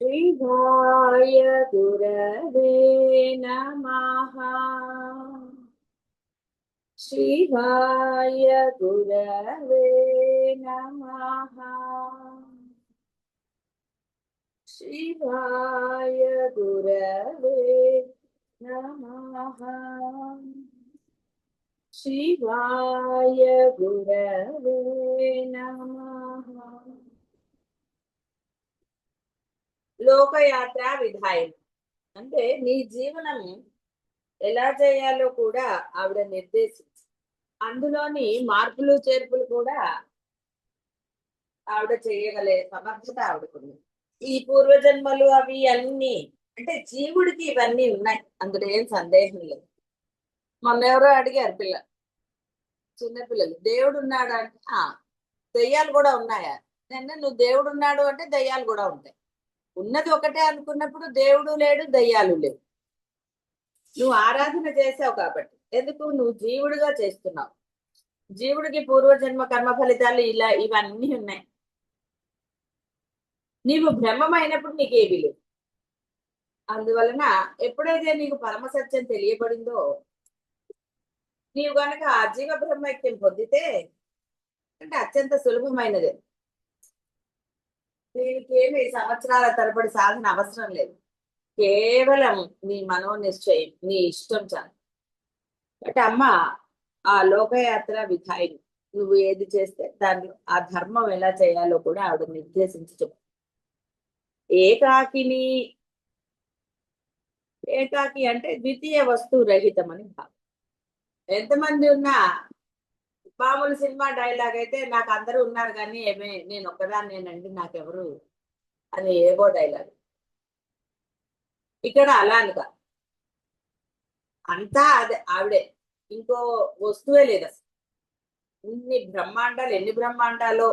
शिवाय गुरवे नमः। शिवाय गुरवे नमः। शिवाय गुरवे नमः। शिवाय गुरवे नमः। లోకయాత్ర విధాయం అంటే నీ జీవనం ఎలా చేయాలో కూడా ఆవిడ నిర్దేశించి అందులోని మార్పులు చేర్పులు కూడా ఆవిడ చేయగలే సమర్థత ఆవిడకుంది. ఈ పూర్వజన్మలు అవి అన్ని అంటే జీవుడికి ఇవన్నీ ఉన్నాయి, అందులో ఏం సందేహం లేదు. మొన్న ఎవరో అడిగారు చిన్నపిల్లలు దేవుడు ఉన్నాడు అంటే దెయ్యాలు కూడా ఉన్నాయా? నిన్న నువ్వు దేవుడు ఉన్నాడు అంటే దెయ్యాలు కూడా ఉంటాయి. ఉన్నది ఒకటే అనుకున్నప్పుడు దేవుడు లేడు దెయ్యాలు లేవు. నువ్వు ఆరాధన చేసావు కాబట్టి, ఎందుకు నువ్వు జీవుడిగా చేస్తున్నావు. జీవుడికి పూర్వజన్మ కర్మ ఫలితాలు ఇలా ఇవన్నీ ఉన్నాయి. నీవు బ్రహ్మమైనప్పుడు నీకేమీ లేవు. అందువలన ఎప్పుడైతే నీకు పరమ సత్యం తెలియబడిందో, నీవు గనక ఆజీవ బ్రహ్మైక్యం పొందితే అంటే అత్యంత సులభమైనదే. దీనికి ఏమి సంవత్సరాల తరబడి సాధన అవసరం లేదు. కేవలం నీ మనోనిశ్చయం, నీ ఇష్టం చాలు. అంటే అమ్మ ఆ లోకయాత్ర విధాయిని, నువ్వు ఏది చేస్తే దాన్ని ఆ ధర్మం ఎలా చేయాలో కూడా ఆవిడ నిర్దేశించి చెప్పు. ఏకాకిని, ఏకాకి అంటే ద్వితీయ వస్తువు రహితం అని భావం. ఎంతమంది ఉన్నా మామూలు సినిమా డైలాగ్ అయితే నాకు అందరూ ఉన్నారు కానీ ఏమే నేను ఒక్కదాన్నేనండి నాకెవరు అని ఏవో డైలాగ్. ఇక్కడ అలా అనుక అంతా అదే ఆవిడే, ఇంకో వస్తువే లేదు అసలు. ఎన్ని బ్రహ్మాండాలో,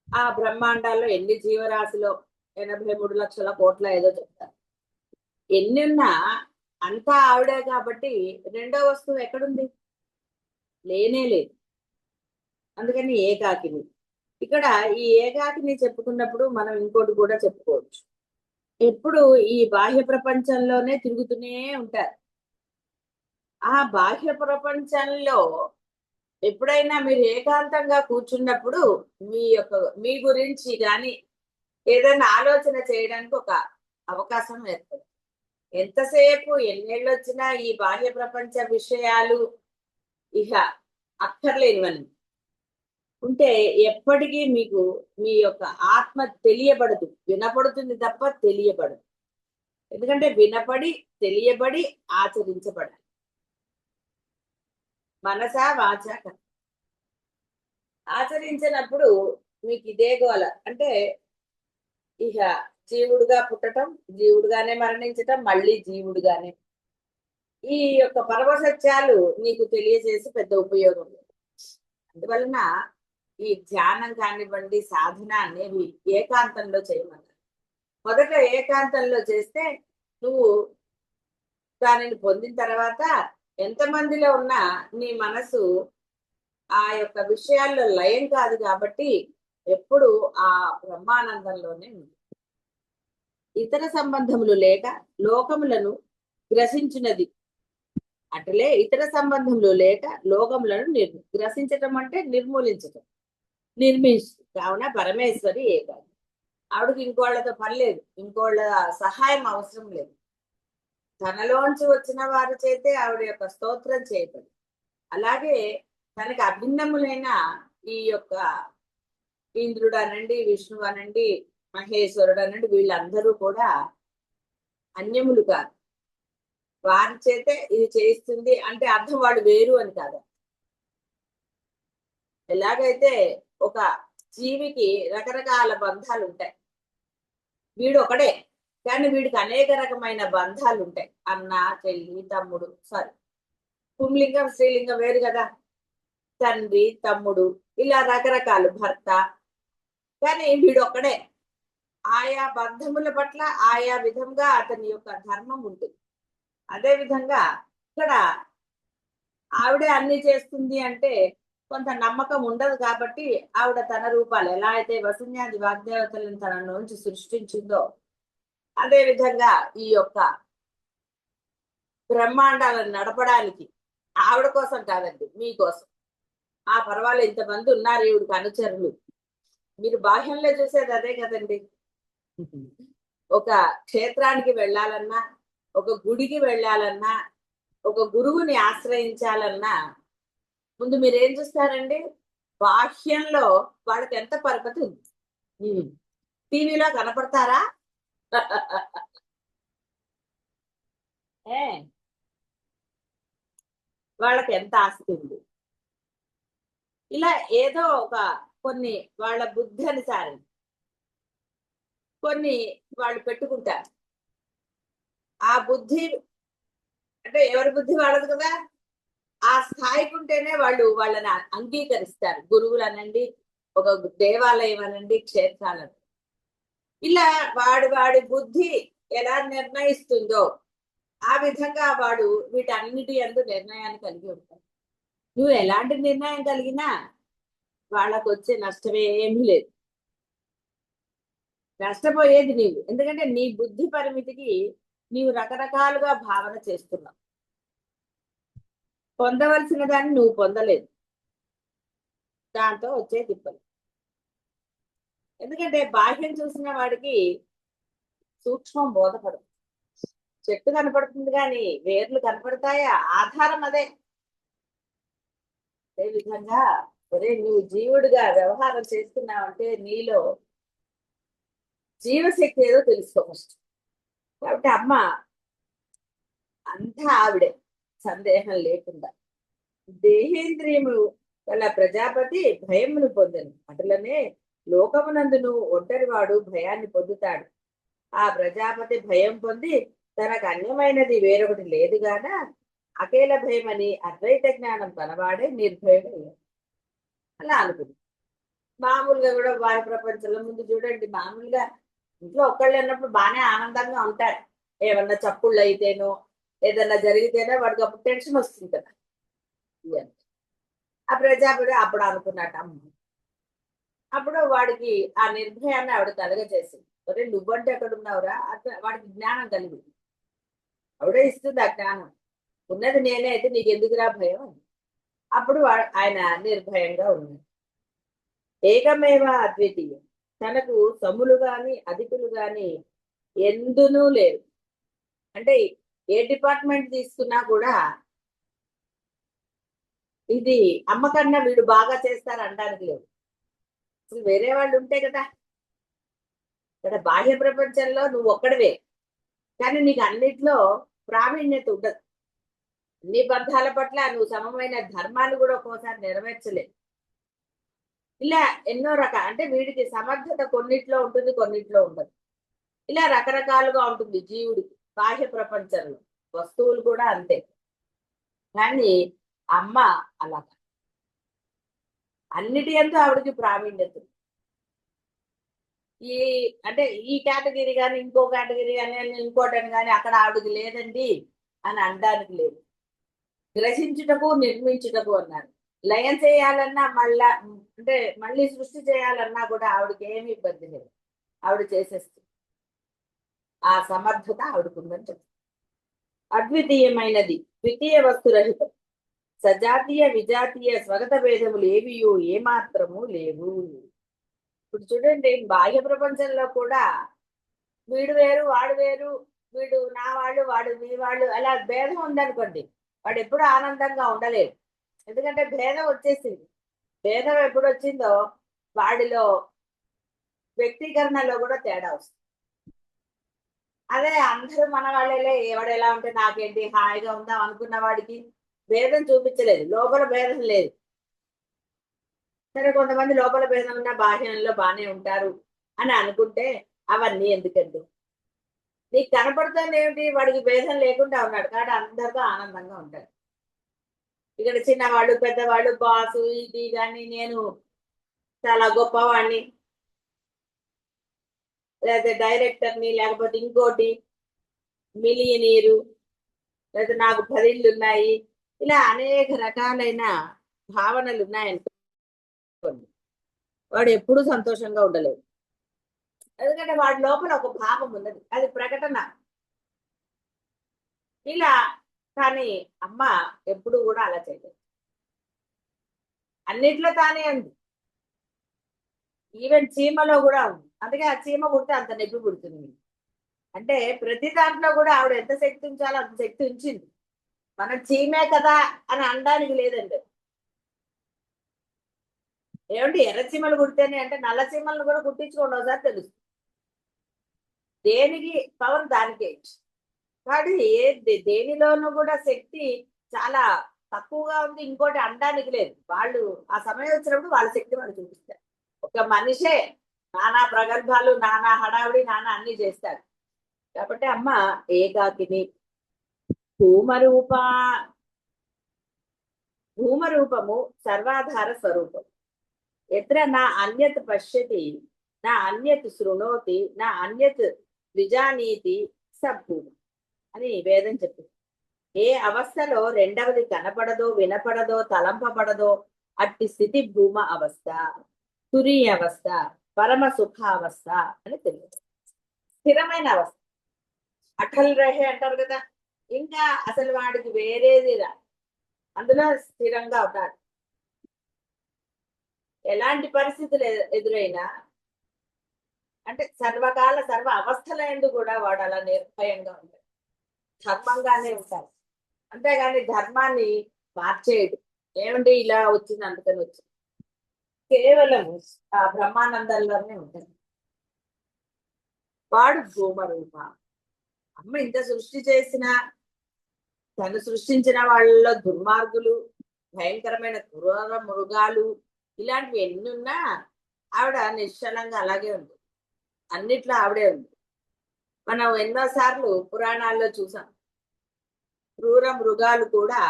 ఆ బ్రహ్మాండాల్లో ఎన్ని జీవరాశిలో 83 లక్షల కోట్ల ఏదో చెప్తారు. ఎన్ని ఉన్నా అంతా ఆవిడే కాబట్టి రెండో వస్తువు ఎక్కడుంది? లేనే లేదు. అందుకని ఏకాకిని. ఇక్కడ ఈ ఏకాకిని చెప్పుకున్నప్పుడు మనం ఇంకోటి కూడా చెప్పుకోవచ్చు. ఎప్పుడు ఈ బాహ్య ప్రపంచంలోనే తిరుగుతూనే ఉంటారు. ఆ బాహ్య ప్రపంచంలో ఎప్పుడైనా మీరు ఏకాంతంగా కూర్చున్నప్పుడు మీ గురించి కానీ ఏదైనా ఆలోచన చేయడానికి ఒక అవకాశం ఏర్పడుతుంది. ఎంతసేపు ఎన్నేళ్ళు వచ్చినా ఈ బాహ్య ప్రపంచ విషయాలు ఇహ అక్కర్లేనివని ఉంటే ఎప్పటికీ మీకు మీ యొక్క ఆత్మ తెలియబడదు, వినపడుతుంది తప్ప తెలియబడదు. ఎందుకంటే వినపడి తెలియబడి ఆచరించబడాలి. మనసా వాచ ఆచరించినప్పుడు మీకు ఇదే గోల. అంటే ఇహ జీవుడుగా పుట్టటం, జీవుడుగానే మరణించటం, మళ్ళీ జీవుడుగానే. ఈ యొక్క పరమసత్యాలు నీకు తెలియజేసి పెద్ద ఉపయోగం లేదు. అందువలన ఈ ధ్యానం కానివ్వండి, సాధన అనేవి ఏకాంతంలో చేయమన్నారు. మొదట ఏకాంతంలో చేస్తే నువ్వు దానిని పొందిన తర్వాత ఎంతమందిలో ఉన్నా నీ మనసు ఆ యొక్క విషయాల్లో లయం కాదు కాబట్టి ఎప్పుడు ఆ బ్రహ్మానందంలోనే ఉంది. ఇతర సంబంధములు లేక లోకములను గ్రసించినది. అట్లే ఇతర సంబంధములు లేక లోకములను గ్రసించటం అంటే నిర్మూలించటం, కావున పరమేశ్వరి ఏకాకి. ఆవిడకి ఇంకోళ్లతో పని లేదు, ఇంకోళ్ళ సహాయం అవసరం లేదు. తనలోంచి వచ్చిన వారి చేతే ఆవిడ యొక్క స్తోత్రం చేయటం. అలాగే తనకి అభిన్నములైన ఈ యొక్క ఇంద్రుడు అనండి, విష్ణువు అనండి, మహేశ్వరుడు అనండి, వీళ్ళందరూ కూడా అన్యములు కాదు. వారి చేతే ఇది చేయిస్తుంది అంటే అర్థం వాడు వేరు అని కాదు. ఎలాగైతే ఒక జీవికి రకరకాల బంధాలు ఉంటాయి, వీడు ఒకడే కానీ వీడికి అనేక రకమైన బంధాలు ఉంటాయి. అన్న, చెల్లి, తమ్ముడు, సారీ పుంలింగం స్త్రీలింగం వేరు కదా. తండ్రి, తమ్ముడు, ఇలా రకరకాలు, భర్త. కానీ వీడు ఒక్కడే. ఆయా బంధముల పట్ల ఆయా విధంగా అతని యొక్క ధర్మం ఉంటుంది. అదే విధంగా ఇక్కడ ఆవిడే అన్ని చేస్తుంది అంటే కొంత నమ్మకం ఉండదు కాబట్టి ఆవిడ తన రూపాలు ఎలా అయితే వసున్యాది వాగ్దేవతలను తన నుంచి సృష్టించిందో అదే విధంగా ఈ యొక్క బ్రహ్మాండాలను నడపడానికి ఆవిడ కోసం కాదండి, మీకోసం. పర్వాలేదు, ఇంతమంది ఉన్నారు ఈవిడికి అనుచరులు. మీరు బాహ్యంలో చూసేది అదే కదండి. ఒక క్షేత్రానికి వెళ్ళాలన్నా, ఒక గుడికి వెళ్ళాలన్నా, ఒక గురువుని ఆశ్రయించాలన్నా ముందు మీరేం చూస్తారండి? బాహ్యంలో వాళ్ళకి ఎంత పరపతి ఉంది. టీవీలో కనపడతారా? ఏ వాళ్ళకి ఎంత ఆస్తి ఉంది. ఇలా ఏదో ఒక కొన్ని వాళ్ళ బుద్ధి అనుసారం కొన్ని వాళ్ళు పెట్టుకుంటారు. ఆ బుద్ధి అంటే ఎవరి బుద్ధి వాళ్ళది కదా. ఆ స్థాయికి ఉంటేనే వాళ్ళు వాళ్ళని అంగీకరిస్తారు. గురువులు అనండి, ఒక దేవాలయం అనండి, క్షేత్రాలను. ఇలా వాడి బుద్ధి ఎలా నిర్ణయిస్తుందో ఆ విధంగా వాడు వీటన్నిటి యందు నిర్ణయాన్ని కలిగి ఉంటాడు. నువ్వు ఎలాంటి నిర్ణయం కలిగినా వాళ్ళకు వచ్చే నష్టమే ఏమీ లేదు. నష్టపోయేది నీవు. ఎందుకంటే నీ బుద్ధి పరిమితికి నీవు రకరకాలుగా భావన చేస్తున్నావు. పొందవలసిన దాన్ని నువ్వు పొందలేదు. దాంతో వచ్చే తిప్పలు. ఎందుకంటే బాహ్యం చూసిన వాడికి సూక్ష్మం బోధపడదు. చెట్టు కనపడుతుంది కానీ వేర్లు కనపడతాయా? ఆధారం అదే. అదే విధంగా ఒరే, నువ్వు జీవుడిగా వ్యవహారం చేస్తున్నావంటే నీలో జీవశక్తి ఏదో తెలుసుకో ఫస్ట్. కాబట్టి అమ్మ అంతా ఆవిడే, సందేహం లేకుండా. దేహేంద్రియము గల ప్రజాపతి భయమును పొందను, అటులనే లోకమునందును ఒంటరివాడు భయాన్ని పొందుతాడు. ఆ ప్రజాపతి భయం పొంది తనకు అన్యమైనది వేరొకటి లేదు గాన అకేల భయం అని అద్వైత జ్ఞానం కలవాడే నిర్భయుడు అలా అనుకుంది. మామూలుగా కూడా బాహ్య ప్రపంచంలో ముందు చూడండి, మామూలుగా ఇంట్లో ఒక్కళ్ళు అన్నప్పుడు బాగానే ఆనందంగా ఉంటారు. ఏమన్నా చప్పుళ్ళు అయితేనో ఏదన్నా జరిగితేనో వాడికి అప్పుడు టెన్షన్ వస్తుంది కదా. ఆ ప్రజాపతి అప్పుడు అనుకున్నట్టు అమ్మ. అప్పుడు వాడికి ఆ నిర్భయాన్ని ఆవిడ కలగజేసింది. ఒరే, నువ్వంటే ఎక్కడున్నావురా? అట్లా వాడికి జ్ఞానం కలిగింది. ఆవిడే ఇస్తుంది ఆ జ్ఞానం. ఉన్నది నేనే అయితే నీకు ఎందుకురా భయం అని. అప్పుడు ఆయన నిర్భయంగా ఉన్నాడు. ఏకమేవ అద్వితీయం. తనకు సములు గాని అధికులు గాని ఎందునూ లేరు. అంటే ఏ డిపార్ట్మెంట్ తీసుకున్నా కూడా ఇది అమ్మకన్నా వీడు బాగా చేస్తారు అనడానికి లేదు. అసలు వేరే వాళ్ళు ఉంటే కదా. ఇక్కడ బాహ్య ప్రపంచంలో నువ్వు ఒక్కడవే, కానీ నీకు అన్నిట్లో ప్రావీణ్యత ఉండదు. అన్ని బంధాల పట్ల నువ్వు సమమైన ధర్మాన్ని కూడా ఒక్కోసారి నెరవేర్చలేదు. ఇలా ఎన్నో రకాల అంటే వీడికి సమర్థత కొన్నిట్లో ఉంటుంది, కొన్నిట్లో ఉండదు. ఇలా రకరకాలుగా ఉంటుంది జీవుడికి బాహ్య ప్రపంచంలో. వస్తువులు కూడా అంతే. కానీ అమ్మ అలా అన్నిటి ఎంతో ఆవిడకి ప్రావీణ్యత. ఈ అంటే ఈ కేటగిరీ కానీ ఇంకో కేటగిరీ కానీ ఇంకోటని కానీ అక్కడ ఆవిడకి లేదండి అని అనడానికి లేదు. గ్రహించుటకు నిర్మించుటకు అన్నారు. లయం చేయాలన్నా మళ్ళా అంటే మళ్ళీ సృష్టి చేయాలన్నా కూడా ఆవిడకి ఏమీ ఇబ్బంది లేదు. ఆవిడ చేసేస్తుంది. ఆ సమర్థత ఆవిడకుందని చెప్తారు. అద్వితీయమైనది, ద్వితీయ వస్తురహితం, సజాతీయ విజాతీయ స్వగత భేదములు ఏవియో ఏమాత్రము లేవు. ఇప్పుడు చూడండి, బాహ్య ప్రపంచంలో కూడా వీడు వేరు వాడు వేరు, వీడు నా వాళ్ళు వాడు నీ వాళ్ళు, అలా భేదం ఉందనుకోండి, వాడు ఎప్పుడు ఆనందంగా ఉండలేదు. ఎందుకంటే భేదం వచ్చేసింది. భేదం ఎప్పుడు వచ్చిందో వాడిలో వ్యక్తీకరణలో కూడా తేడా వస్తుంది. అదే అందరూ మన వాళ్ళే, ఎవడు ఎలా ఉంటే నాకేంటి హాయిగా ఉందాం అనుకున్న వాడికి భేదం చూపించలేదు, లోపల భేదం లేదు. సరే, కొంతమంది లోపల భేదం ఉన్న బాహ్యంలో బాగానే ఉంటారు అని అనుకుంటే అవన్నీ ఎందుకండి? నీకు కనపడుతుంది ఏమిటి? వాడికి భేదం లేకుండా ఉన్నాడు కాబట్టి అందరితో ఆనందంగా ఉంటాడు. ఇక్కడ చిన్నవాళ్ళు పెద్దవాళ్ళు బాసు ఇది కానీ నేను చాలా గొప్పవాడిని, లేకపోతే డైరెక్టర్ని, లేకపోతే ఇంకోటి మిలియనీరు, లేకపోతే నాకు 10 ఇళ్ళు ఉన్నాయి, ఇలా అనేక రకాలైన భావనలు ఉన్నాయనుకోండి, వాడు ఎప్పుడూ సంతోషంగా ఉండలేదు. ఎందుకంటే వాడి లోపల ఒక భావం ఉన్నది, అది ప్రకటన. ఇలా కానీ అమ్మ ఎప్పుడు కూడా అలా చేయలేదు. అన్నిట్లో తానే ఉంది. ఈవెన్ చీమలో కూడా ఉంది. అందుకే ఆ చీమ పుడితే అంత నొప్పి పుడుతుంది. అంటే ప్రతి దాంట్లో కూడా ఆవిడ ఎంత శక్తి ఉంచాలో అంత శక్తి ఉంచింది. మన చీమే కదా అని అనడానికి లేదండి. ఏమంటే ఎర్ర చీమలు కుడితేనే అంటే నల్ల చీమలను కూడా కుట్టించుకోండి ఒకసారి తెలుస్తుంది. దేనికి పవర్ దానికే. కాబట్టి దేనిలోనూ కూడా శక్తి చాలా తక్కువగా ఉంది, ఇంకోటి అనడానికి లేదు. వాళ్ళు ఆ సమయం వచ్చినప్పుడు వాళ్ళ శక్తి వాళ్ళు చూపిస్తారు. ఒక మనిషే నానా ప్రగల్భాలు, నానా హడావిడి, నానా అన్ని చేస్తాడు. కాబట్టి అమ్మ ఏకాకిని భూమరూప, భూమరూపము సర్వాధార స్వరూపం. ఎత్ర నా అన్యత్ పశ్యతి, నా అన్యత్ శృణోతి, నా అన్యత్ విజానీతి సభూమ అని వేదం చెప్పింది. ఏ అవస్థలో రెండవది కనపడదో, వినపడదో, తలంపబడదో అట్టి స్థితి భూమ అవస్థ, తురీయ అవస్థ, పరమ సుఖ అవస్థ అని తెలియదు. స్థిరమైన అవస్థ, అటల్ రహే అంటారు కదా. ఇంకా అసలు వాడికి వేరేది రా, అందులో స్థిరంగా ఉన్నాడు. ఎలాంటి పరిస్థితులు ఎదురైనా అంటే సర్వకాల సర్వ అవస్థల ఎందు కూడా వాడు అలా నిర్భయంగా ఉంటాడు, ధర్మంగానే ఉంటాడు. అంతేగాని ధర్మాన్ని మార్చేయడు. ఏమంటే ఇలా వచ్చింది అందుకని వచ్చింది, కేవలం ఆ బ్రహ్మానందంలోనే ఉంటుంది. వాడు భూమరూప. అమ్మ ఇంత సృష్టి చేసిన, తను సృష్టించిన వాళ్ళలో దుర్మార్గులు, భయంకరమైన క్రూర మృగాలు ఇలాంటివి ఎన్ని ఉన్నా ఆవిడ నిశ్చలంగా అలాగే ఉంది. అన్నిట్లో ఆవిడే ఉంది. మనం ఎన్నోసార్లు పురాణాల్లో చూసాం. క్రూర మృగాలు కూడా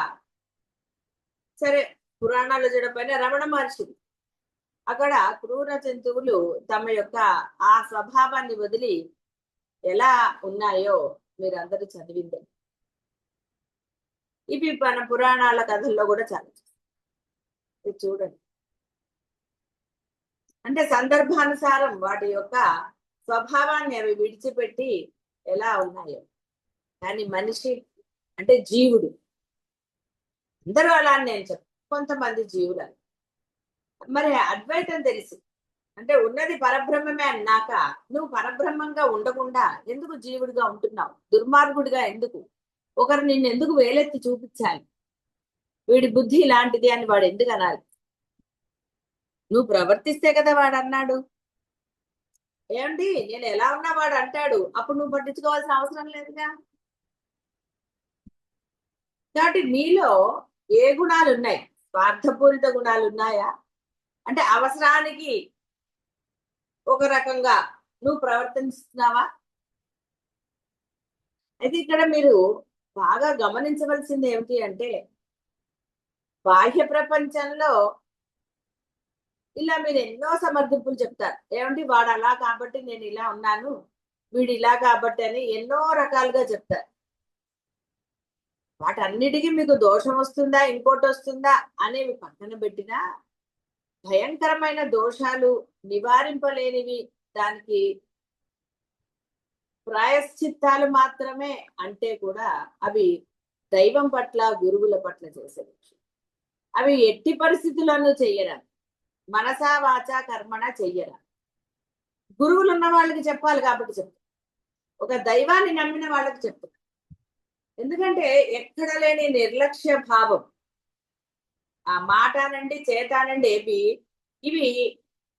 సరే, పురాణాల్లో చూడకపోయినా రమణ మహర్షి అక్కడ క్రూర జంతువులు తమ యొక్క ఆ స్వభావాన్ని వదిలి ఎలా ఉన్నాయో మీరందరూ చదివిందే. ఇవి మన పురాణాల కథల్లో కూడా చాలా చూడండి. అంటే సందర్భానుసారం వాటి యొక్క స్వభావాన్ని అవి విడిచిపెట్టి ఎలా ఉన్నాయో. కానీ మనిషి అంటే జీవుడు, అందరూ అలా అని నేను చెప్పను, కొంతమంది జీవులు. మరి అద్వైతం తెలిసి అంటే ఉన్నది పరబ్రహ్మమే అన్నాక నువ్వు పరబ్రహ్మంగా ఉండకుండా ఎందుకు జీవుడిగా ఉంటున్నావు? దుర్మార్గుడిగా ఎందుకు? ఒకరు నిన్ను ఎందుకు వేలెత్తి చూపించాలి? వీడి బుద్ధి ఇలాంటిది అని వాడు ఎందుకు అనాలి? నువ్వు ప్రవర్తిస్తే కదా వాడు అన్నాడు. ఏమండి నేను ఎలా ఉన్నా వాడు అంటాడు, అప్పుడు నువ్వు పట్టించుకోవాల్సిన అవసరం లేదుగా. కాబట్టి నీలో ఏ గుణాలు ఉన్నాయి? స్వార్థపూరిత గుణాలు ఉన్నాయా? అంటే అవసరానికి ఒక రకంగా నువ్వు ప్రవర్తిస్తున్నావా? అయితే ఇక్కడ మీరు బాగా గమనించవలసింది ఏమిటి అంటే, బాహ్య ప్రపంచంలో ఇలా మీరు ఎన్నో సమర్థింపులు చెప్తారు. ఏమంటే వాడు అలా కాబట్టి నేను ఇలా ఉన్నాను, వీడు ఇలా కాబట్టి అని ఎన్నో రకాలుగా చెప్తారు. వాటన్నిటికీ మీకు దోషం వస్తుందా, ఇంకోటి వస్తుందా అనేవి పక్కన పెట్టినా, భయంకరమైన దోషాలు నివారింపలేనివి, దానికి ప్రాయశ్చిత్తాలు మాత్రమే అంటే కూడా అవి దైవం పట్ల, గురువుల పట్ల చేసే విషయం. అవి ఎట్టి పరిస్థితుల్లోనూ చెయ్యరా, మనసా వాచా కర్మణ చెయ్యరా. గురువులు ఉన్న వాళ్ళకి చెప్పాలి కాబట్టి చెప్తారు, ఒక దైవాన్ని నమ్మిన వాళ్ళకి చెప్తారు. ఎందుకంటే ఎక్కడ లేని నిర్లక్ష్య భావం, ఆ మాట అనండి, చేత అనండి, ఇవి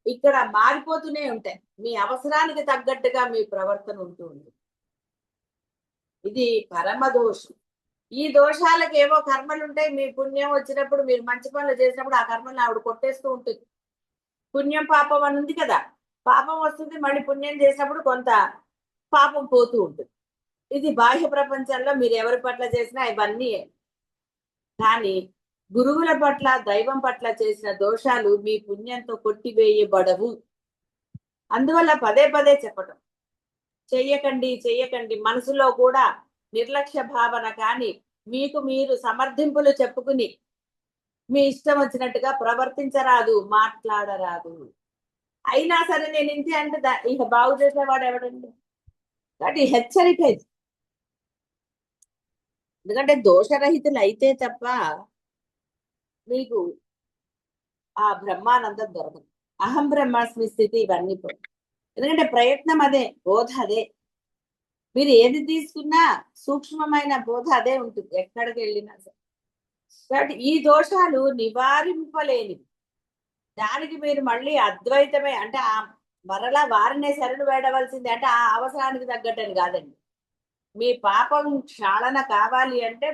ఇక్కడ మారిపోతూనే ఉంటాయి. మీ అవసరానికి తగ్గట్టుగా మీ ప్రవర్తన ఉంటూ ఉంది. ఇది పరమ దోషం. ఈ దోషాలకు ఏవో కర్మలు ఉంటాయి. మీ పుణ్యం వచ్చినప్పుడు, మీరు మంచి పనులు చేసినప్పుడు ఆ కర్మలు ఆవిడ కొట్టేస్తూ ఉంటుంది. పుణ్యం పాపం అని ఉంది కదా, పాపం వస్తుంది, మళ్ళీ పుణ్యం చేసినప్పుడు కొంత పాపం పోతూ ఉంటుంది. ఇది బాహ్య ప్రపంచంలో మీరు ఎవరి పట్ల చేసినా ఇవన్నీ. కానీ గురువుల పట్ల, దైవం పట్ల చేసిన దోషాలు మీ పుణ్యంతో కొట్టివేయబడవు. అందువల్ల పదే పదే చెప్పటం, చెయ్యకండి చెయ్యకండి. మనసులో కూడా నిర్లక్ష్య భావన కానీ, మీకు మీరు సమర్థింపులు చెప్పుకుని మీ ఇష్టం వచ్చినట్టుగా ప్రవర్తించరాదు, మాట్లాడరాదు. అయినా సరే నేను ఇంతే అంటే ఇక బాగు చేసేవాడు ఎవడండి? కాబట్టి హెచ్చరిక ఇది. ఎందుకంటే దోషరహితులు అయితే తప్ప మీకు ఆ బ్రహ్మానందం దొరకదు. అహం బ్రహ్మాస్మి స్థితి ఇవన్నీ ఎందుకంటే ప్రయత్నం అదే, బోధ అదే. మీరు ఏది తీసుకున్నా సూక్ష్మమైన బోధ అదే ఉంటుంది ఎక్కడికి వెళ్ళినా సరే. కాబట్టి ఈ దోషాలు నివారింపలేనివి. దానికి మీరు మళ్ళీ అద్వైతమే అంటే ఆ మరలా వారినే శరణు వేడవలసింది అంటే ఆ అవసరానికి తగ్గట్టని కాదండి. మీ పాపం క్షాళన కావాలి అంటే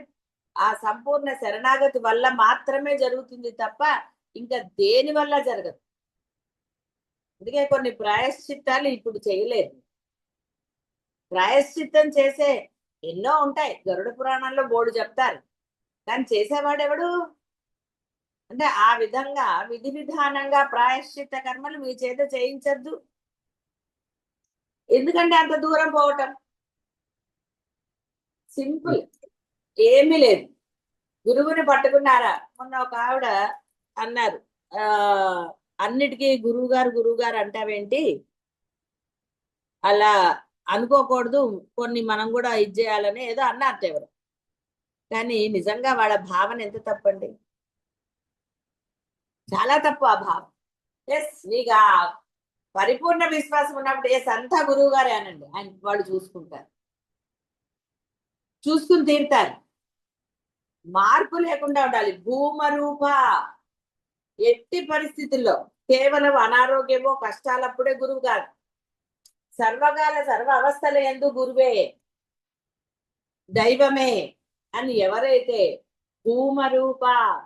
ఆ సంపూర్ణ శరణాగతి వల్ల మాత్రమే జరుగుతుంది తప్ప ఇంకా దేని వల్ల జరగదు. అందుకే కొన్ని ప్రాయశ్చిత్తాలు ఇప్పుడు చేయలేదు. ప్రాయశ్చిత్తం చేసే ఎన్నో ఉంటాయి, గరుడ పురాణంలో బోర్డు చెప్తారు, కానీ చేసేవాడెవడు? అంటే ఆ విధంగా విధి విధానంగా ప్రాయశ్చిత్త కర్మలు మీ చేత చేయించద్దు. ఎందుకంటే అంత దూరం పోవటం సింపుల్, ఏమీ లేదు. గురువుని పట్టుకున్నారా? మొన్న ఒక ఆవిడ అన్నారు, ఆ అన్నిటికీ గురువు గారు అంటావేంటి, అలా అనుకోకూడదు, కొన్ని మనం కూడా ఇది చేయాలని ఏదో అన్నారు ఎవరు. కానీ నిజంగా వాళ్ళ భావన ఎంత తప్పండి, చాలా తప్పు ఆ భావం. ఎస్, నీకు ఆ పరిపూర్ణ విశ్వాసం ఉన్నప్పుడు ఎస్ అంతా గురువు గారే అనండి, ఆయన వాళ్ళు చూసుకుని తీరుతారు. మార్పు లేకుండా ఉండాలి. భూమరూప ఎట్టి పరిస్థితుల్లో కేవలం అనారోగ్యమో కష్టాలప్పుడే గురువు కాదు, సర్వకాల సర్వ అవస్థల యందు గురువే దైవమే అని ఎవరైతే భూమరూప,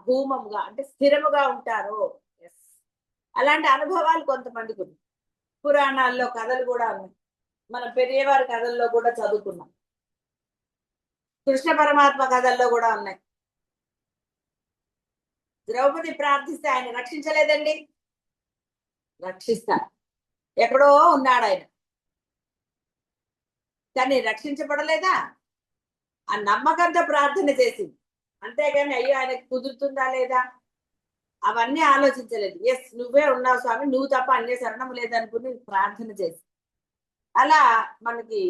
భూమముగా అంటే స్థిరముగా ఉంటారో, అలాంటి అనుభవాలు కొంతమందికి ఉన్నాయి. పురాణాల్లో కథలు కూడా ఉన్నాయి, మన పెరియవారి కథల్లో కూడా చదువుకున్నాం, కృష్ణ పరమాత్మ కథల్లో కూడా ఉన్నాయి. ద్రౌపది ప్రార్థిస్తే ఆయన రక్షించలేదండి, రక్షిస్తారు. ఎక్కడో ఉన్నాడు ఆయన, కానీ రక్షించబడలేదా? ఆ నమ్మకంతో ప్రార్థన చేసింది, అంతేగాని అయ్యో ఆయనకు కుదురుతుందా లేదా అవన్నీ ఆలోచించలేదు. ఎస్, నువ్వే ఉన్నావు స్వామి, నువ్వు తప్ప అన్య శరణం లేదనుకుని ప్రార్థన చేసి. అలా మనకి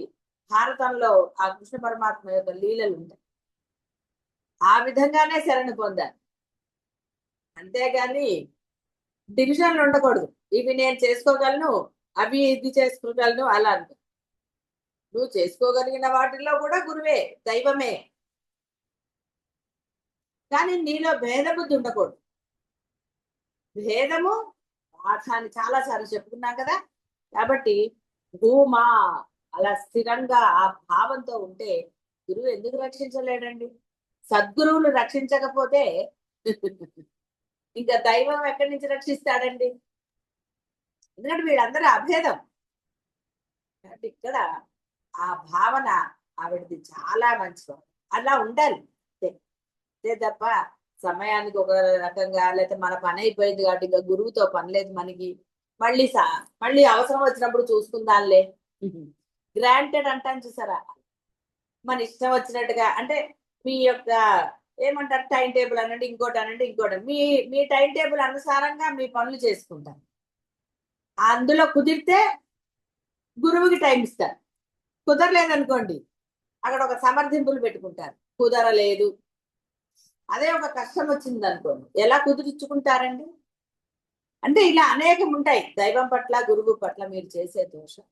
భారతంలో ఆ కృష్ణ పరమాత్మ యొక్క లీలలు ఉంటాయి. ఆ విధంగానే శరణు పొందారు, అంతేగాని డివిజన్లు ఉండకూడదు. ఇవి నేను చేసుకోగలను, అవి ఇది చేసుకోగలను అలా అంట. నువ్వు చేసుకోగలిగిన వాటిల్లో కూడా గురువే దైవమే, కానీ నీలో భేద బుద్ధి ఉండకూడదు. భేదము అని చాలా సార్లు చెప్పుకున్నాం కదా. కాబట్టి భూమా అలా స్థిరంగా ఆ భావంతో ఉంటే గురువు ఎందుకు రక్షించలేడండి? సద్గురువులు రక్షించకపోతే ఇంకా దైవం ఎక్కడి నుంచి రక్షిస్తాడండి? ఎందుకంటే వీళ్ళందరూ అభేదం. కాబట్టి ఇక్కడ ఆ భావన ఆవిడది చాలా మంచిది, అలా ఉండాలి అంతే తప్ప సమయానికి ఒక రకంగా లేకపోతే మన పని అయిపోయింది కాబట్టి ఇంకా గురువుతో పని లేదు మనకి, మళ్ళీ అవసరం వచ్చినప్పుడు చూసుకుందాంలే, గ్రాంటెడ్ అంటాను చూసారా, మన ఇష్టం వచ్చినట్టుగా. అంటే మీ యొక్క ఏమంటారు టైం టేబుల్ అనండి, ఇంకోటి మీ మీ టైం టేబుల్ అనుసారంగా మీ పనులు చేసుకుంటారు. అందులో కుదిరితే గురువుకి టైం ఇస్తారు, కుదరలేదనుకోండి అక్కడ ఒక సమర్థింపులు పెట్టుకుంటారు, కుదరలేదు. అదే ఒక కష్టం వచ్చింది అనుకోండి, ఎలా కుదుర్చుకుంటారండి? అంటే ఇలా అనేకం ఉంటాయి దైవం పట్ల గురువు పట్ల మీరు చేసే దోషం.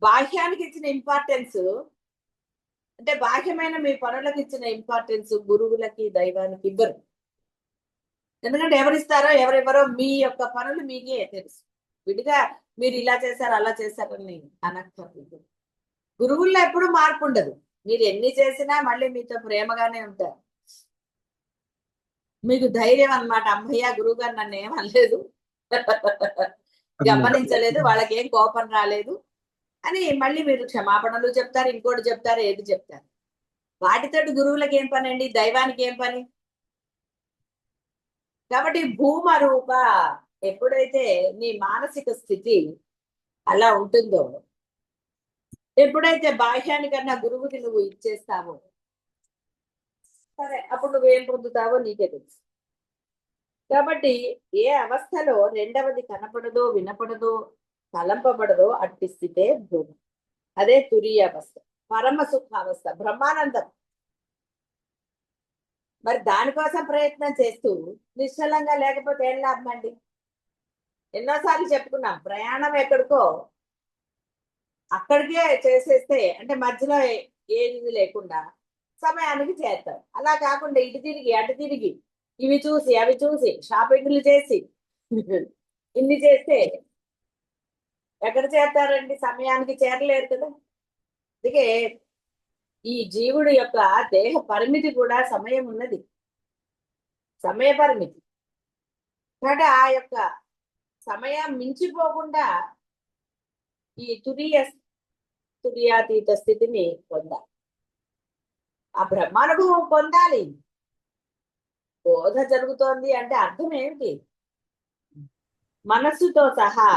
బాహ్యానికి ఇచ్చిన ఇంపార్టెన్స్ అంటే బాహ్యమైన మీ పనులకు ఇచ్చిన ఇంపార్టెన్స్ గురువులకి దైవానికి ఇవ్వరు. ఎందుకంటే ఎవరిస్తారో ఎవరెవరో మీ యొక్క పనులు మీకే తెలుసు. విడిగా మీరు ఇలా చేశారు అలా చేశారని అనక్కర్లేదు. గురువుల్లో ఎప్పుడు మార్పు ఉండదు, మీరు ఎన్ని చేసినా మళ్ళీ మీతో ప్రేమగానే ఉంటారు. మీకు ధైర్యం అన్నమాట, అమ్మయ్య గురువు గారు నన్ను ఏమనలేదు, గమనించలేదు, వాళ్ళకి ఏం కోపం రాలేదు అని మళ్ళీ మీరు క్షమాపణలు చెప్తారు, ఇంకోటి చెప్తారు, ఏది చెప్తారు. వాటితోటి గురువులకు ఏం పని అండి, దైవానికి ఏం పని? కాబట్టి భూమరూప ఎప్పుడైతే నీ మానసిక స్థితి అలా ఉంటుందో, ఎప్పుడైతే బాహ్యానికన్నా గురువుకి నువ్వు ఇచ్చేస్తావో సరే, అప్పుడు నువ్వేం పొందుతావో నీకే తెలుసు. కాబట్టి ఏ అవస్థలో రెండవది కనపడదో వినపడదో తలంపబడదో అట్టి స్థితే భూమి. అదే తురీయ అవస్థ, పరమ సుఖావస్థ, బ్రహ్మానందం. మరి దానికోసం ప్రయత్నం చేస్తూ నిశ్చలంగా లేకపోతే ఏం లాభం అండి? ఎన్నోసార్లు చెప్పుకున్నాం, ప్రయాణం ఎక్కడికో అక్కడికే చేసేస్తే అంటే మధ్యలో ఏది లేకుండా సమయానికి చేస్తాం. అలా కాకుండా ఇటు తిరిగి అటు తిరిగి ఇవి చూసి అవి చూసి షాపింగ్లు చేసి ఇన్ని చేస్తే ఎక్కడ చేస్తారండి? సమయానికి చేరలేరు కదా. అందుకే ఈ జీవుడి యొక్క దేహ పరిమితి కూడా సమయం ఉన్నది, సమయ పరిమితి. కాబట్టి ఆ యొక్క సమయం మించిపోకుండా ఈ తురియాతీత స్థితిని పొందాలి, ఆ బ్రహ్మానుభవం పొందాలి. బోధ జరుగుతోంది అంటే అర్థం ఏమిటి? మనస్సుతో సహా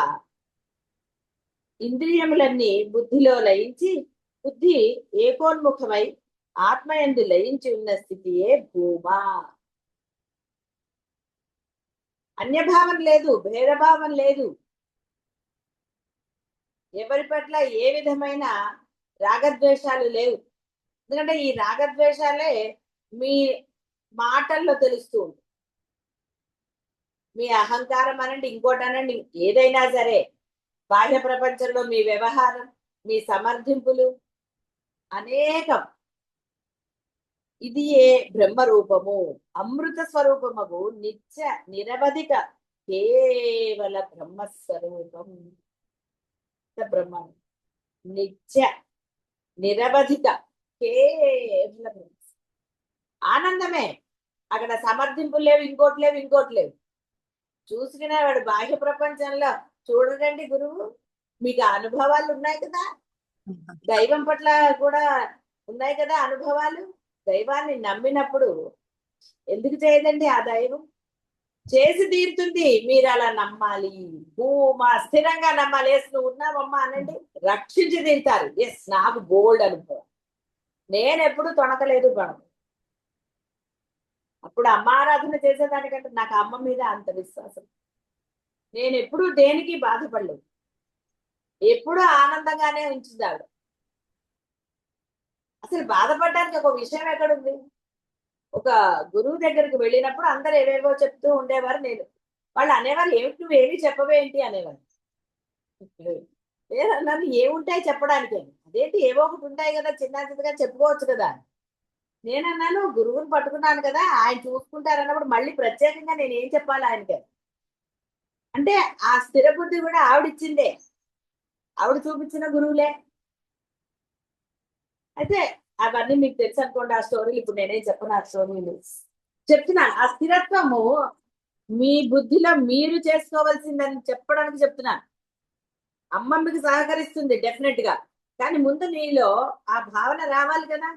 ఇంద్రియములన్నీ బుద్ధిలో లయించి బుద్ధి ఏకోన్ముఖమై ఆత్మయందు లయించి ఉన్న స్థితియే భూమా. అన్యభావం లేదు, భేదభావం లేదు, ఎవరి పట్ల ఏ విధమైన రాగద్వేషాలు లేవు. ఎందుకంటే ఈ రాగద్వేషాలే మీ మాటల్లో తెలుస్తూ ఉంటుంది. మీ అహంకారం అనండి, ఇంకోటి అనండి, ఏదైనా సరే బాహ్య ప్రపంచంలో మీ వ్యవహారం, మీ సమర్థింపులు అనేకం. ఇది ఏ బ్రహ్మరూపము, అమృత స్వరూపము, నిత్య నిరవధిక కేవల బ్రహ్మస్వరూపం. బ్రహ్మ నిత్య నిరవధిక కేవల బ్రహ్మ ఆనందమే. అక్కడ సమర్థింపులు లేవు, ఇంకోటి లేవు, ఇంకోటి లేవు. చూసుకునే వాడు బాహ్య ప్రపంచంలో చూడరండి గురువు, మీకు అనుభవాలు ఉన్నాయి కదా, దైవం పట్ల కూడా ఉన్నాయి కదా అనుభవాలు. దైవాన్ని నమ్మినప్పుడు ఎందుకు చేయదండి? ఆ దైవం చేసి తీరుతుంది, మీరు అలా నమ్మాలి. భూమా స్థిరంగా నమ్మాలి. ఎస్ నువ్వు ఉన్నావమ్మా అనండి, రక్షించి తీరుతారు. ఎస్ నాకు బోల్డ్ అనుభవం, నేను ఎప్పుడు తొణకలేదు పడదు. అప్పుడు అమ్మ ఆరాధన చేసేదానికంటే నాకు అమ్మ మీద అంత విశ్వాసం. నేను ఎప్పుడు దేనికి బాధపడలేదు, ఎప్పుడు ఆనందంగానే ఉంచుదాడు. అసలు బాధపడడానికి ఒక విషయం ఎక్కడుంది? ఒక గురువు దగ్గరికి వెళ్ళినప్పుడు అందరు ఏవేవో చెప్తూ ఉండేవారు. వాళ్ళు అనేవారు, ఏమిటి నువ్వేమీ చెప్పవేంటి అనేవారు. లేదన్నాను, ఏముంటాయి చెప్పడానికి? అదేంటి ఏవో ఒకటి ఉంటాయి కదా, చిన్న చిన్నగా చెప్పుకోవచ్చు కదా. నేనన్నాను, గురువుని పట్టుకున్నాను కదా, ఆయన చూసుకుంటారన్నప్పుడు మళ్ళీ ప్రత్యేకంగా నేను ఏం చెప్పాలి ఆయనకి? అంటే ఆ స్థిర బుద్ధి కూడా ఆవిడిచ్చిందే, ఆవిడ చూపించిన గురువులే. అయితే అవన్నీ మీకు తెలుసు అనుకోండి ఆ స్టోరీలు. ఇప్పుడు నేనేం చెప్పను, ఆ స్టోరీలు చెప్తున్నాను. ఆ స్థిరత్వము మీ బుద్ధిలో మీరు చేసుకోవాల్సిందని చెప్పడానికి చెప్తున్నాను. అమ్మ మీకు సహకరిస్తుంది డెఫినెట్ గా, కానీ ముందు నీలో ఆ భావన రావాలి కదా,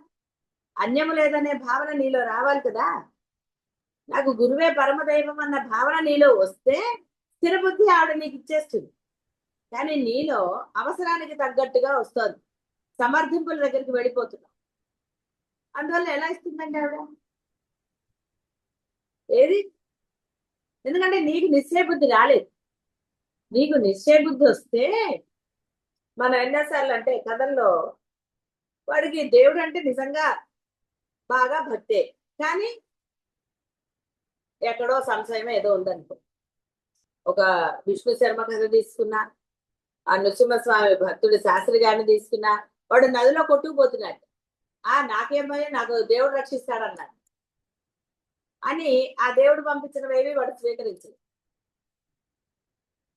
అన్యము లేదనే భావన నీలో రావాలి కదా. నాకు గురువే పరమదైవం అన్న భావన నీలో వస్తే స్థిర బుద్ధి ఆవిడ నీకు ఇచ్చేస్తుంది. కానీ నీలో అవసరానికి తగ్గట్టుగా వస్తుంది, సమర్థింపుల దగ్గరికి వెళ్ళిపోతున్నాం. అందువల్ల ఎలా ఇస్తుందండి ఆవిడ? ఏది? ఎందుకంటే నీకు నిశ్చయ బుద్ధి రాలేదు. నీకు నిశ్చయ బుద్ధి వస్తే మనం ఎన్నోసార్లు అంటే కథల్లో వాడికి దేవుడు అంటే నిజంగా బాగా భక్తే, కానీ ఎక్కడో సంశయం ఏదో ఉందనుకో. ఒక విష్ణు శర్మ కథ తీసుకున్నా, ఆ నృసింహస్వామి భక్తుడు శాస్త్రి గారిని తీసుకున్నా, వాడు నదిలో కొట్టుకుపోతున్నాడు. నాకేమయ్యా, నాకు దేవుడు రక్షిస్తాడన్నాడు అని ఆ దేవుడు పంపించినవేవి వాడు స్వీకరించు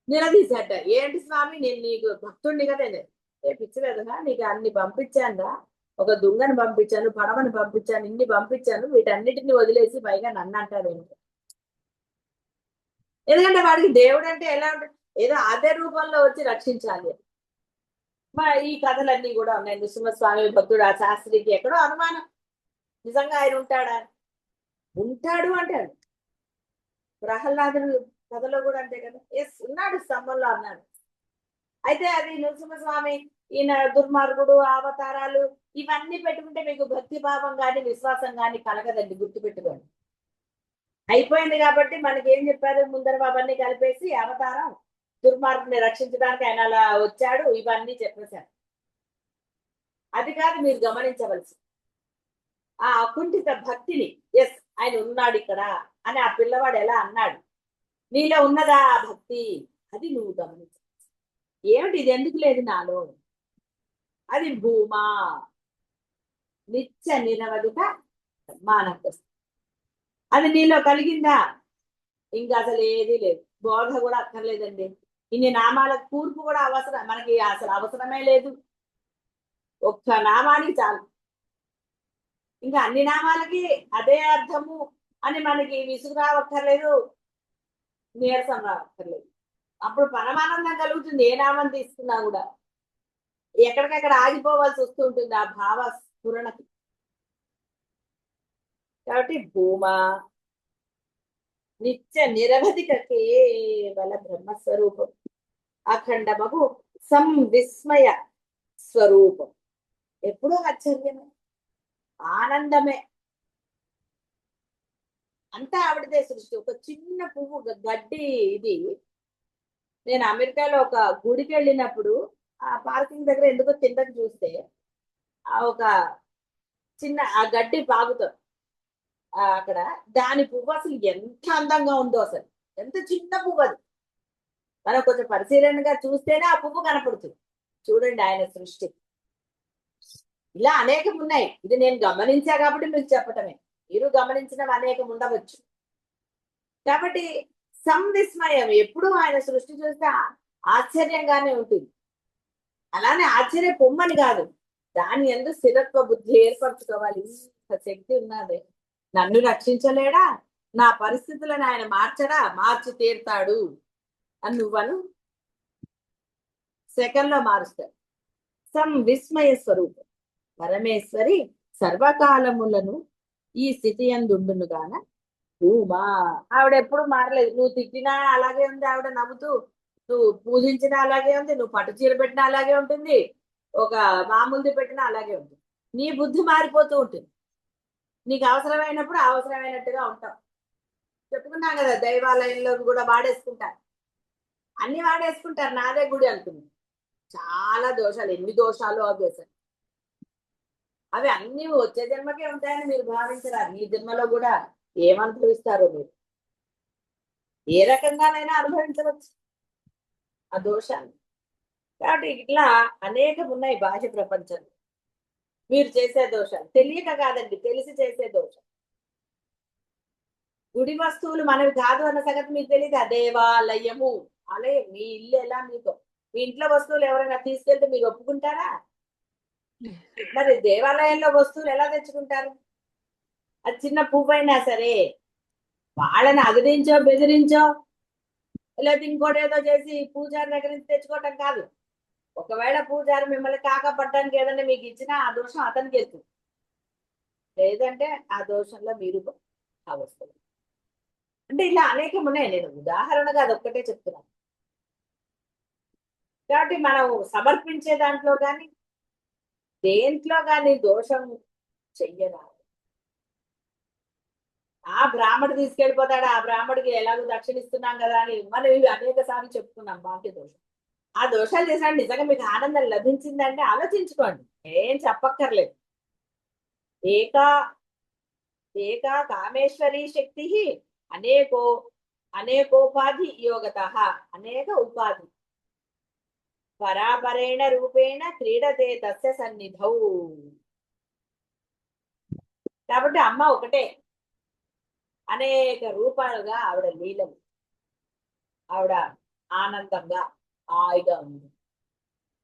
నిలదీశాట. ఏంటి స్వామి, నేను నీకు భక్తుడిని కదా, పిచ్చిలేదుగా, నీకు అన్ని పంపించానురా, ఒక దుంగని పంపించాను, పడవని పంపించాను, ఇన్ని పంపించాను, వీటన్నిటిని వదిలేసి పైగా నన్ను అంటాడు. ఎందుకంటే వాడికి దేవుడు అంటే ఎలా ఉంటుంది, ఏదో అదే రూపంలో వచ్చి రక్షించాలి. ఈ కథలన్నీ కూడా ఉన్నాయి. నృసింహస్వామి భక్తుడు ఆ శాస్త్రికి ఎక్కడో అనుమానం, నిజంగా ఆయన ఉంటాడా? ఉంటాడు అంటాడు. ప్రహ్లాదుడు కథలో కూడా అంతే కదా, ఎస్ ఉన్నాడు, స్తంభంలో అన్నాడు. అయితే అది నృసింహస్వామి ఈయన దుర్మార్గుడు, అవతారాలు ఇవన్నీ పెట్టుకుంటే మీకు భక్తి భావం కానీ విశ్వాసం కానీ కలగదండి, గుర్తుపెట్టుకోండి. అయిపోయింది కాబట్టి మనకి ఏం చెప్పారు, ముందర అవన్నీ కలిపేసి అవతారం దుర్మార్గుని రక్షించడానికి ఆయన అలా వచ్చాడు, ఇవన్నీ చెప్పేశారు. అది కాదు మీరు గమనించవలసి, ఆ అకుంఠిత భక్తిని, ఎస్ ఆయన ఉన్నాడు ఇక్కడ అని ఆ పిల్లవాడు ఎలా అన్నాడు, నీలో ఉన్నదా ఆ భక్తి, అది నువ్వు గమనించ. ఏమిటి ఇది ఎందుకు లేదు నాలో, అది భూమా నిత్య నిరవధిక మానవ, అది నీలో కలిగిందా, ఇంకా అసలు ఏది లేదు, బోధ కూడా అక్కర్లేదండి. ఇన్ని నామాల కూర్పు కూడా అవసరం మనకి, అసలు అవసరమే లేదు, ఒక్క నామానికి చాలు. ఇంకా అన్ని నామాలకి అదే అర్థము అని మనకి విసుగు రావక్కర్లేదు, నీరసం రావక్కర్లేదు. అప్పుడు పరమానందం కలుగుతుంది ఏ నామం తీసుకున్నా కూడా. ఎక్కడికక్కడ ఆగిపోవాల్సి వస్తుంటుంది ఆ భావ స్ఫురణకి. కాబట్టి భూమా నిత్య నిరవధిక కేవల బ్రహ్మస్వరూపం, అఖండమగు సంవిస్మయ స్వరూపం, ఎప్పుడూ ఆశ్చర్యమే, ఆనందమే, అంతా ఆవిడదే సృష్టి. ఒక చిన్న పువ్వు గడ్డి, ఇది నేను అమెరికాలో ఒక గుడికి వెళ్ళినప్పుడు ఆ పార్కింగ్ దగ్గర ఎందుకో కిందకి చూస్తే ఆ ఒక చిన్న ఆ గడ్డి పాగుతుంది అక్కడ, దాని పువ్వు అసలు ఎంత అందంగా ఉందో, అసలు ఎంత చిన్న పువ్వు అది, మనం కొంచెం పరిశీలనగా చూస్తేనే ఆ పువ్వు కనపడుతుంది. చూడండి ఆయన సృష్టి, ఇలా అనేకం ఉన్నాయి. ఇది నేను గమనించా కాబట్టి మీకు చెప్పటమే, మీరు గమనించినవి అనేకం ఉండవచ్చు. కాబట్టి సంవిస్మయం, ఎప్పుడు ఆయన సృష్టి చూస్తే ఆశ్చర్యంగానే ఉంటుంది. అలానే ఆశ్చర్య పొమ్మని కాదు, దాని ఎందుకు స్థిరత్వ బుద్ధి ఏర్పరచుకోవాలి. శక్తి ఉన్నది, నన్ను రక్షించలేడా, నా పరిస్థితులను ఆయన మార్చడా, మార్చి తీరుతాడు అని నువ్వను, సెకండ్ లో మారుస్తాడు. సంవిస్మయ స్వరూపం పరమేశ్వరి సర్వకాలములను ఈ స్థితి అందుండును గాన భూమా, ఆవిడ ఎప్పుడు మారలేదు. నువ్వు తిట్టినా అలాగే ఉంది ఆవిడ నవ్వుతూ, నువ్వు పూజించినా అలాగే ఉంది, నువ్వు పట్టు చీర పెట్టినా అలాగే ఉంటుంది, ఒక మామూలుది పెట్టినా అలాగే ఉంటుంది. నీ బుద్ధి మారిపోతూ ఉంటుంది, నీకు అవసరమైనప్పుడు అవసరమైనట్టుగా ఉంటావు. చెప్పుకున్నాం కదా, దైవాలయంలో కూడా వాడేసుకుంటారు, అన్ని వాడేసుకుంటారు, నాదే గుడి అనుకుంది. చాలా దోషాలు, ఎన్ని దోషాలు అభ్యాసం, అవి అన్ని వచ్చే జన్మకే ఉంటాయని మీరు భావించరారు. ఈ జన్మలో కూడా ఏమనుభవిస్తారో మీరు, ఏ రకంగానైనా అనుభవించవచ్చు ఆ దోషాన్ని. కాబట్టి ఇట్లా అనేకం ఉన్నాయి బాహ్య ప్రపంచంలో. మీరు చేసే దోషాలు తెలియక కాదండి, తెలిసి చేసే దోషం. గుడి వస్తువులు మనవి కాదు అన్న సంగతి మీకు తెలియదు. దేవాలయము, ఆలయం, మీ ఇల్లు ఎలా, మీతో మీ ఇంట్లో వస్తువులు ఎవరైనా తీసుకెళ్తే మీరు ఒప్పుకుంటారా? మరి దేవాలయంలో వస్తువులు ఎలా తెచ్చుకుంటారు? అది చిన్న పువ్వైనా సరే వాళ్ళని అదిరించో బెదిరించో లేదా ఇంకోటి ఏదో చేసి పూజారి దగ్గర నుంచి తెచ్చుకోవటం కాదు. ఒకవేళ పూజారి మిమ్మల్ని కాకపడడానికి ఏదైనా మీకు ఇచ్చినా ఆ దోషం అతనికి వెళ్తుంది, లేదంటే ఆ దోషంలో మీరు ఆ వస్తువు. అంటే ఇలా అనేకం ఉన్నాయి, నేను ఉదాహరణగా అదొక్కటే చెప్తున్నాను. కాబట్టి మనం సమర్పించే దాంట్లో కానీ దేంట్లో కానీ దోషం చెయ్యరాదు. ఆ బ్రాహ్మడు తీసుకెళ్ళిపోతాడు, ఆ బ్రాహ్మడికి ఎలాగో దక్షిణిస్తున్నాం కదా అని మనం ఇవి అనేక సార్లు చెప్పుకున్నాం బాహ్య దోషం. ఆ దోషాలు చేసినట్టు నిజంగా మీకు ఆనందం లభించిందంటే ఆలోచించుకోండి, ఏం చెప్పక్కర్లేదు. ఏకా ఏకా కామేశ్వరీ శక్తి అనేకో అనేకోపాధి యోగత, అనేక ఉపాధి పరాపరేణ రూపేణ క్రీడతే తస్య సన్నిధౌ. కాబట్టి అమ్మ ఒకటే, అనేక రూపాలుగా ఆవిడ లీలలు, ఆవిడ ఆనందంగా హాయిగా ఉంది.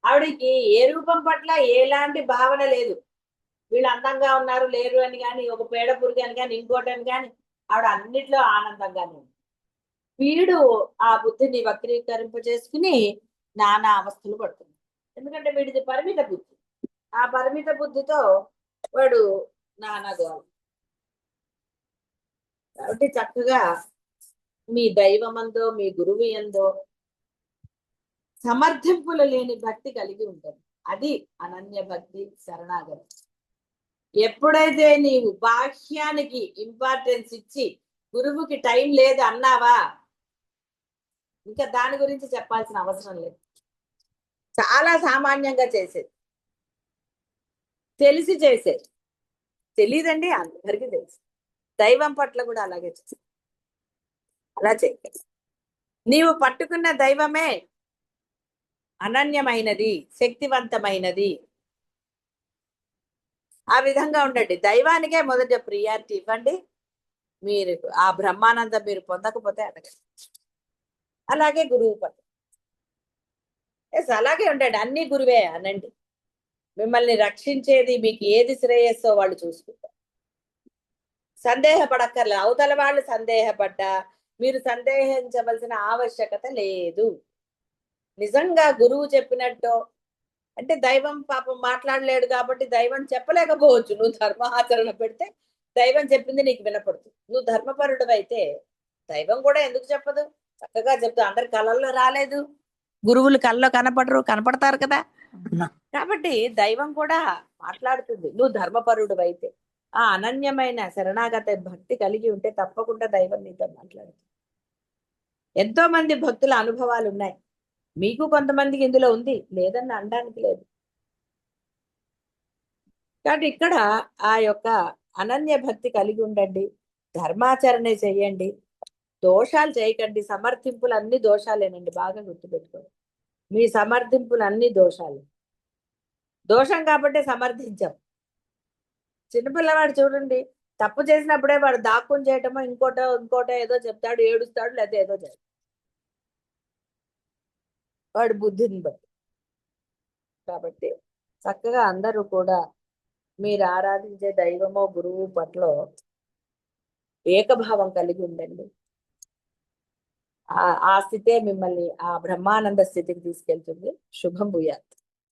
ఆవిడకి ఏ రూపం పట్ల ఎలాంటి భావన లేదు, వీళ్ళు అందంగా ఉన్నారు లేరు అని కానీ, ఒక పేడ పురుగు అని కానీ ఇంకోటి అని కానీ, ఆవిడ అన్నిట్లో ఆనందంగానే ఉంది. వీడు ఆ బుద్ధిని వక్రీకరింప చేసుకుని నానా అవస్థలు పడుతుంది. ఎందుకంటే వీడిది పరిమిత బుద్ధి, ఆ పరిమిత బుద్ధితో వాడు నానా గోల. కాబట్టి చక్కగా మీ దైవమందో మీ గురువు ఎందో సమర్థింపులు లేని భక్తి కలిగి ఉంటుంది, అది అనన్య భక్తి శరణాగతి. ఎప్పుడైతే నీవు బాహ్యానికి ఇంపార్టెన్స్ ఇచ్చి గురువుకి టైం లేదు అన్నావా, ఇంకా దాని గురించి చెప్పాల్సిన అవసరం లేదు. చాలా సామాన్యంగా చేసేది, తెలిసి చేసేది. తెలీదండి, అందరికీ తెలుసు. దైవం పట్ల కూడా అలాగే చేసేది. అలా చేయాలి. నీవు పట్టుకున్న దైవమే అనన్యమైనది, శక్తివంతమైనది. ఆ విధంగా ఉండండి. దైవానికే మొదట ప్రియారిటీ ఇవ్వండి. మీరు ఆ బ్రహ్మానందం మీరు పొందకపోతే అడగండి. అలాగే గురువు పట్ల అలాగే ఉండండి. అన్ని గురువే అనండి. మిమ్మల్ని రక్షించేది మీకు ఏది శ్రేయస్సో వాళ్ళు చూసుకుంటారు. సందేహపడక్కర్లేదు. అవతల వాళ్ళు సందేహపడ్డా మీరు సందేహించవలసిన ఆవశ్యకత లేదు. నిజంగా గురువు చెప్పినట్టు, అంటే దైవం పాపం మాట్లాడలేడు కాబట్టి దైవం చెప్పలేకపోవచ్చు. నువ్వు ధర్మాచరణ పెడితే దైవం చెప్పింది నీకు వినపడుతుంది. నువ్వు ధర్మపరుడు అయితే దైవం కూడా ఎందుకు చెప్పదు, చక్కగా చెప్తా. అందరి కళల్లో రాలేదు, గురువులు కళ్ళలో కనపడరు, కనపడతారు కదా. కాబట్టి దైవం కూడా మాట్లాడుతుంది నువ్వు ధర్మపరుడు అయితే. ఆ అనన్యమైన శరణాగత భక్తి కలిగి ఉంటే తప్పకుండా దైవం నీతో మాట్లాడుతుంది. ఎంతో మంది భక్తుల అనుభవాలు ఉన్నాయి. మీకు కొంతమందికి ఇందులో ఉంది, లేదని అనడానికి లేదు. కాబట్టి ఇక్కడ ఆ యొక్క అనన్య భక్తి కలిగి ఉండండి. ధర్మాచరణ చేయండి. దోషాలు చేయకండి. సమర్థింపులు అన్ని దోషాలేనండి, బాగా గుర్తుపెట్టుకోండి. మీ సమర్థింపులు అన్ని దోషాలు. దోషం కాబట్టి సమర్థించాం. చిన్నపిల్లవాడు చూడండి, తప్పు చేసినప్పుడే వాడు దాక్కుని చేయటమో ఇంకోటో ఏదో చెప్తాడు, ఏడుస్తాడు, లేకపోతే ఏదో చేస్తాడు వాడి బుద్ధిని బట్టి. కాబట్టి చక్కగా అందరూ కూడా మీరు ఆరాధించే దైవమో గురువు పట్ల ఏకభావం కలిగి ఉండండి. ఆ స్థితే మిమ్మల్ని ఆ బ్రహ్మానంద స్థితికి తీసుకెళ్తుంది. శుభం భూయాత్.